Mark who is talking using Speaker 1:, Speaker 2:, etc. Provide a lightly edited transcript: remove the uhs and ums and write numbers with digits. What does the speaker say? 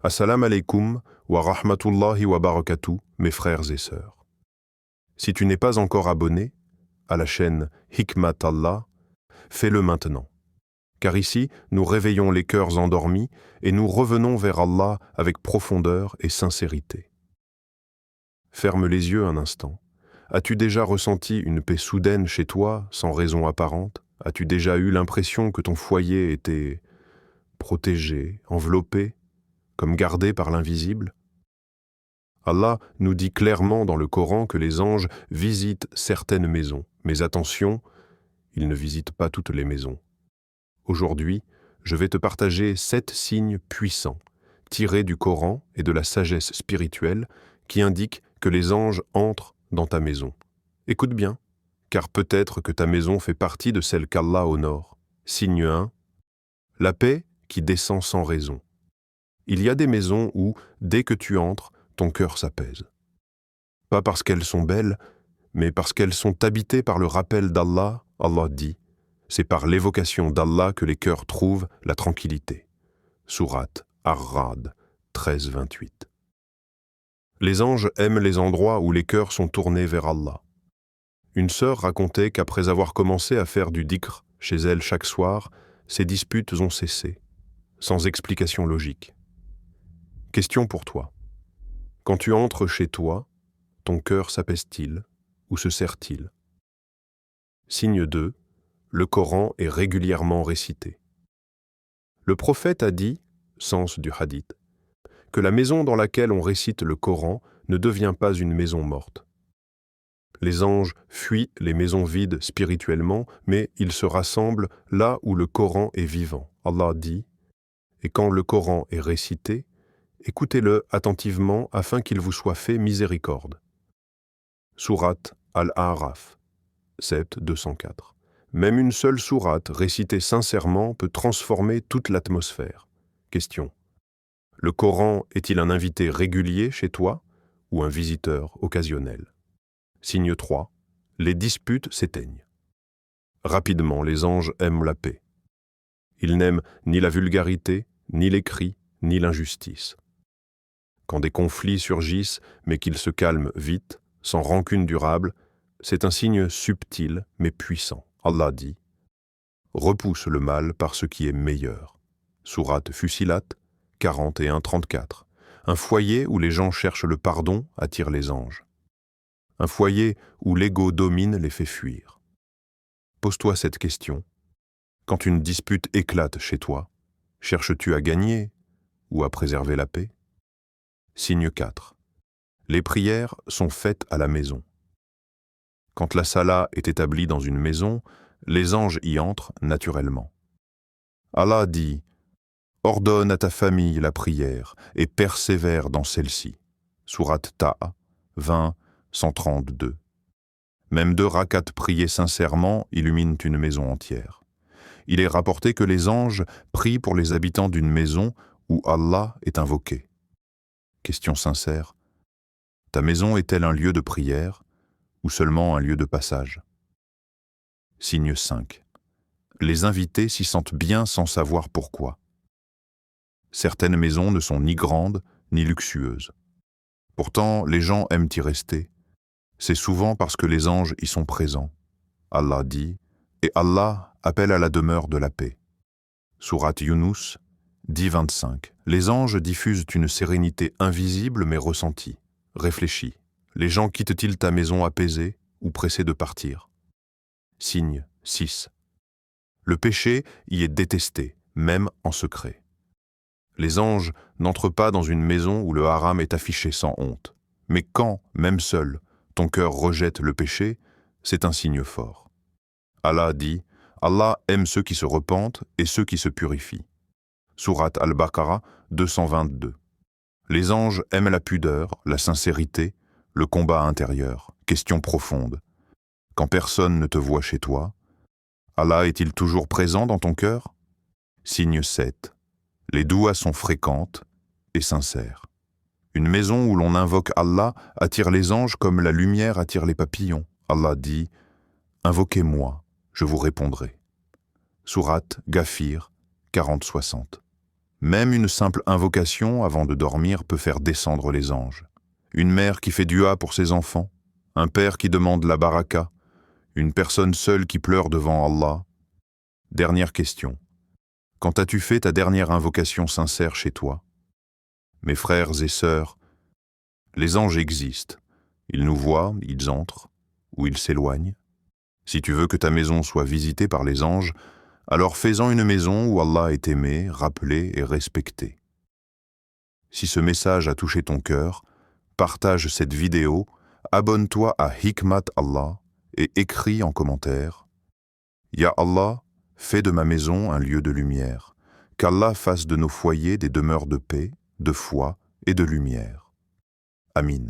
Speaker 1: Assalamu alaikum wa rahmatullahi wa barakatuh, mes frères et sœurs. Si tu n'es pas encore abonné à la chaîne Hikmat Allah, fais-le maintenant. Car ici, nous réveillons les cœurs endormis et nous revenons vers Allah avec profondeur et sincérité. Ferme les yeux un instant. As-tu déjà ressenti une paix soudaine chez toi, sans raison apparente? As-tu déjà eu l'impression que ton foyer était protégé, enveloppé, comme gardé par l'invisible? Allah nous dit clairement dans le Coran que les anges visitent certaines maisons. Mais attention, ils ne visitent pas toutes les maisons. Aujourd'hui, je vais te partager 7 signes puissants, tirés du Coran et de la sagesse spirituelle, qui indiquent que les anges entrent dans ta maison. Écoute bien, car peut-être que ta maison fait partie de celle qu'Allah honore. Signe 1. La paix qui descend sans raison. Il y a des maisons où, dès que tu entres, ton cœur s'apaise. Pas parce qu'elles sont belles, mais parce qu'elles sont habitées par le rappel d'Allah. Allah dit, c'est par l'évocation d'Allah que les cœurs trouvent la tranquillité. Sourate Ar-Ra'd 13-28. Les anges aiment les endroits où les cœurs sont tournés vers Allah. Une sœur racontait qu'après avoir commencé à faire du dhikr chez elle chaque soir, ses disputes ont cessé, sans explication logique. Question pour toi. Quand tu entres chez toi, ton cœur s'apaise-t-il ou se serre-t-il? Signe 2. Le Coran est régulièrement récité. Le prophète a dit, sens du hadith, que la maison dans laquelle on récite le Coran ne devient pas une maison morte. Les anges fuient les maisons vides spirituellement, mais ils se rassemblent là où le Coran est vivant. Allah dit, et quand le Coran est récité, écoutez-le attentivement afin qu'il vous soit fait miséricorde. Sourate Al-A'raf, sept 204. Même une seule sourate récitée sincèrement peut transformer toute l'atmosphère. Question. Le Coran est-il un invité régulier chez toi ou un visiteur occasionnel? Signe 3. Les disputes s'éteignent. Rapidement, les anges aiment la paix. Ils n'aiment ni la vulgarité, ni les cris, ni l'injustice. Quand des conflits surgissent, mais qu'ils se calment vite, sans rancune durable, c'est un signe subtil mais puissant. Allah dit « Repousse le mal par ce qui est meilleur ». Sourate Fussilat 41-34. Un foyer où les gens cherchent le pardon attire les anges. Un foyer où l'ego domine les fait fuir. Pose-toi cette question. Quand une dispute éclate chez toi, cherches-tu à gagner ou à préserver la paix? Signe 4. Les prières sont faites à la maison. Quand la sala est établie dans une maison, les anges y entrent naturellement. Allah dit « Ordonne à ta famille la prière et persévère dans celle-ci » Sourate Taha 20-132. Même 2 rakats priés sincèrement illuminent une maison entière. Il est rapporté que les anges prient pour les habitants d'une maison où Allah est invoqué. Question sincère. Ta maison est-elle un lieu de prière ou seulement un lieu de passage? Signe 5. Les invités s'y sentent bien sans savoir pourquoi. Certaines maisons ne sont ni grandes ni luxueuses. Pourtant, les gens aiment y rester. C'est souvent parce que les anges y sont présents. Allah dit, et Allah appelle à la demeure de la paix. Sourate Yunus 10-25. Les anges diffusent une sérénité invisible mais ressentie. Réfléchis. Les gens quittent-ils ta maison apaisée ou pressés de partir? Signe 6. Le péché y est détesté, même en secret. Les anges n'entrent pas dans une maison où le haram est affiché sans honte. Mais quand, même seul, ton cœur rejette le péché, c'est un signe fort. Allah dit, Allah aime ceux qui se repentent et ceux qui se purifient. Sourate Al-Baqarah 222. Les anges aiment la pudeur, la sincérité, le combat intérieur. Question profonde. Quand personne ne te voit chez toi, Allah est-il toujours présent dans ton cœur? Signe 7. Les douas sont fréquentes et sincères. Une maison où l'on invoque Allah attire les anges comme la lumière attire les papillons. Allah dit « Invoquez-moi, je vous répondrai ». Sourate Ghafir 40-60. Même une simple invocation avant de dormir peut faire descendre les anges. Une mère qui fait dua pour ses enfants, un père qui demande la baraka, une personne seule qui pleure devant Allah. Dernière question. Quand as-tu fait ta dernière invocation sincère chez toi? Mes frères et sœurs, les anges existent. Ils nous voient, ils entrent, ou ils s'éloignent. Si tu veux que ta maison soit visitée par les anges, alors fais-en une maison où Allah est aimé, rappelé et respecté. Si ce message a touché ton cœur, partage cette vidéo, abonne-toi à Hikmat Allah et écris en commentaire « Ya Allah, fais de ma maison un lieu de lumière, qu'Allah fasse de nos foyers des demeures de paix, de foi et de lumière. » Amin.